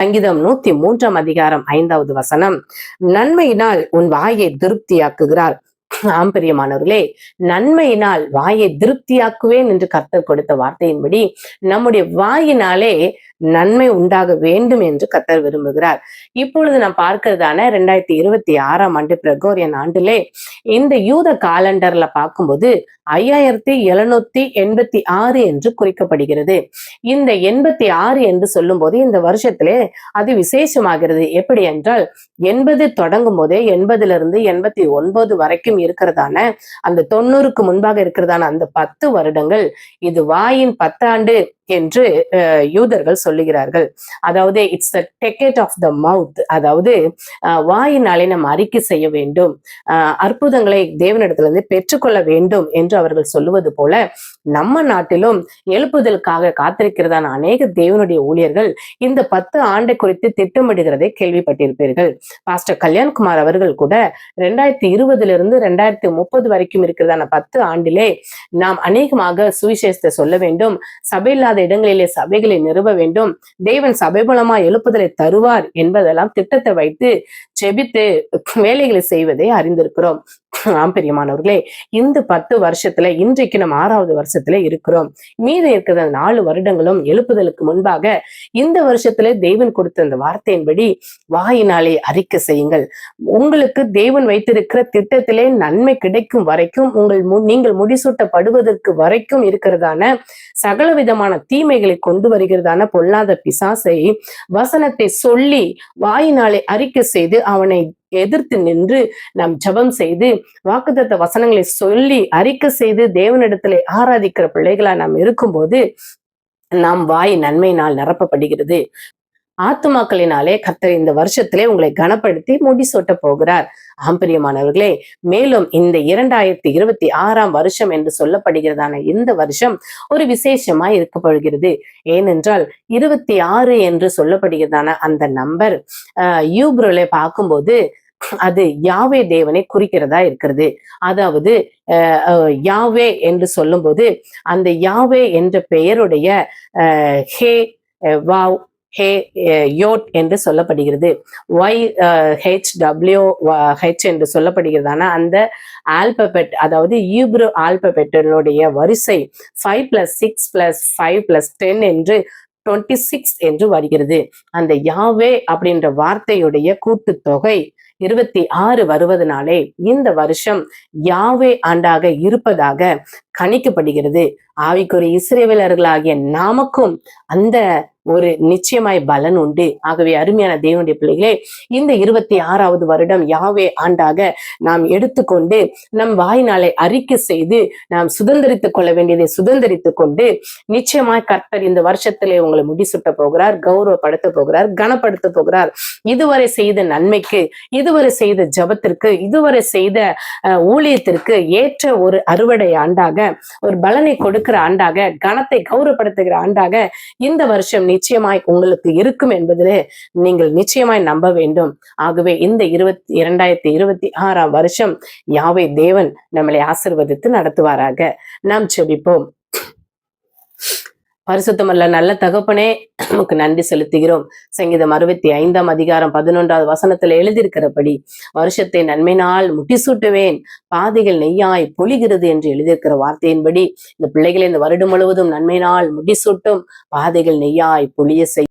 சங்கீதம் 103 அதிகாரம் 5வது வசனம், நன்மையினால் உன் வாயை திருப்தியாக்குகிறார். ஆம் பிரியமானவர்களே, நன்மையினால் வாயை திருப்தியாக்குவேன் என்று கர்த்தர் கொடுத்த வார்த்தையின்படி நம்முடைய வாயினாலே நன்மை உண்டாக வேண்டும் என்று கர்த்தர் விரும்புகிறார். இப்பொழுது நாம் பார்க்கிறதான 2026ஆம் ஆண்டு கிரெகோரியன் ஆண்டிலே இந்த யூத காலண்டர்ல பார்க்கும்போது 5786 என்று குறிக்கப்படுகிறது. இந்த 86 என்று சொல்லும் போது இந்த வருஷத்திலே அது விசேஷமாகிறது. எப்படி என்றால் 80 தொடங்கும் போதே 80லிருந்து 89 வரைக்கும் இருக்கிறதான அந்த 90க்கு முன்பாக இருக்கிறதான அந்த 10 வருடங்கள் இது வாயின் 10 ஆண்டு என்று யூதர்கள் சொல்லுகிறார்கள். அதாவது it's the dictate of the mouth, அதாவது வாயினாலே நாம் அறிக்கை செய்ய வேண்டும், அற்புதங்களை தேவனிடத்திலிருந்து பெற்றுக்கொள்ள வேண்டும் என்று அவர்கள் சொல்லுவது போல நம்ம நாட்டிலும் எழுப்புதலுக்காக காத்திருக்கிறதான அநேக தேவனுடைய ஊழியர்கள் இந்த 10 ஆண்டை குறித்து திட்டமிடுகிறதை கேள்விப்பட்டிருப்பீர்கள். பாஸ்டர் கல்யாண்குமார் அவர்கள் கூட 2020லிருந்து 2030 வரைக்கும் இருக்கிறதான 10 ஆண்டிலே நாம் அநேகமாக சுவிசேஷத்தை சொல்ல வேண்டும், சபையில்லாத இடங்களிலே சபைகளை நிறுவ வேண்டும், தேவன் சபை மூலமா எழுப்புதலை தருவார் என்பதெல்லாம் திட்டத்தை வைத்து ஜெபித்து வேலைகளை செய்வதை அறிந்திருக்கிறோம். ஆம் பிரியமானவர்களே, இந்த 10 வருஷத்துல இன்றைக்கு நம்ம 6வது வருஷத்துல இருக்கிறோம். மீது இருக்கிற 4 வருடங்களும் எழுப்புதலுக்கு முன்பாக இந்த வருஷத்துல தேவன் கொடுத்த அந்த வார்த்தையின்படி வாயினாலே அறிக்கை செய்யுங்கள். உங்களுக்கு தேவன் வைத்திருக்கிற திட்டத்திலே நன்மை கிடைக்கும் வரைக்கும், நீங்கள் முடிசூட்டப்படுவதற்கு வரைக்கும் இருக்கிறதான சகல விதமான தீமைகளை கொண்டு வருகிறதான பொல்லாத பிசாசை வசனத்தை சொல்லி வாயினாலே அறிக்கை செய்து அவனை எதிர்த்து நின்று நாம் ஜெபம் செய்து வாக்குத்தத்த வசனங்களை சொல்லி அறிக்கை செய்து தேவனிடத்திலே ஆராதிக்கிற பிள்ளைகளா நாம் இருக்கும்போது நாம் வாய் நன்மையினால் நிரப்பப்படுகிறது. ஆத்துமாக்களினாலே கர்த்தர் இந்த வருஷத்திலே உங்களை கனப்படுத்தி முடிசூட்ட போகிறார். ஆம்பரியமானவர்களே, மேலும் இந்த 2026ஆம் வருஷம் என்று சொல்லப்படுகிறதான இந்த வருஷம் ஒரு விசேஷமாய் இருக்கப்படுகிறது. ஏனென்றால் 26 என்று சொல்லப்படுகிறதான அந்த நம்பர் யூப்ரோல பார்க்கும்போது அது யாவே தேவனை குறிக்கிறதா இருக்கிறது. அதாவது யாவே என்று சொல்லும் போது அந்த யாவே என்ற பெயருடைய ஹே வாவ் ஹே யோட் என்று சொல்லப்படுகிறது. YHWH என்று சொல்லப்படுகிறதான அந்த ஆல்பபெட், அதாவது ஈப்ரு ஆல்பபெட்டினுடைய வரிசை 5+6+5+10 என்று 26 என்று வருகிறது. அந்த யாவே அப்படின்ற வார்த்தையுடைய கூட்டுத்தொகை 26 வருவதனாலே இந்த வருஷம் யாவே ஆண்டாக இருப்பதாக கணிக்கப்படுகிறது. ஆவிக்குரிய இஸ்ரவேலர்களாகிய நாமக்கும் அந்த ஒரு நிச்சயமாய் பலன் உண்டு. ஆகவே அருமையான தேவனுடைய பிள்ளைகளே, இந்த 26வது வருடம் யாவே ஆண்டாக நாம் எடுத்துக்கொண்டு நம் வாயினாலே அறிக்கை செய்து நாம் சுதந்திரித்துக் கொள்ள வேண்டியதை சுதந்திரித்துக் கொண்டு நிச்சயமாய் கர்த்தர் இந்த வருஷத்திலே உங்களை முடிசூட்ட போகிறார், கௌரவப்படுத்த போகிறார், கனப்படுத்த போகிறார். இதுவரை செய்த நன்மைக்கு, இதுவரை செய்த ஜபத்திற்கு, இதுவரை செய்த ஊழியத்திற்கு ஏற்ற ஒரு அறுவடை ஆண்டாக, ஒரு பலனை கொடுக்கிற ஆண்டாக, கனத்தை கௌரவப்படுத்துகிற ஆண்டாக இந்த வருஷம் நிச்சயமாய் உங்களுக்கு இருக்கும் என்பதிலே நீங்கள் நிச்சயமாய் நம்ப வேண்டும். ஆகவே இந்த 2026ஆம் வருஷம் யாவே தேவன் நம்மளை ஆசீர்வதித்து நடத்துவாராக. நாம் ஜெபிப்போம். பரிசுத்தமல்ல நல்ல தகப்பனே, நமக்கு நன்றி செலுத்துகிறோம். சங்கீதம் 65ஆம் அதிகாரம் 11வது வசனத்துல எழுதியிருக்கிறபடி வருஷத்தை நன்மையினால் முடிசூட்டுவேன், பாதைகள் நெய்யாய் பொழிகிறது என்று எழுதியிருக்கிற வார்த்தையின்படி இந்த பிள்ளைகளை இந்த வருடம் முழுவதும் நன்மையினால் முடிசூட்டும், பாதைகள் நெய்யாய் பொழிய செய்யும்.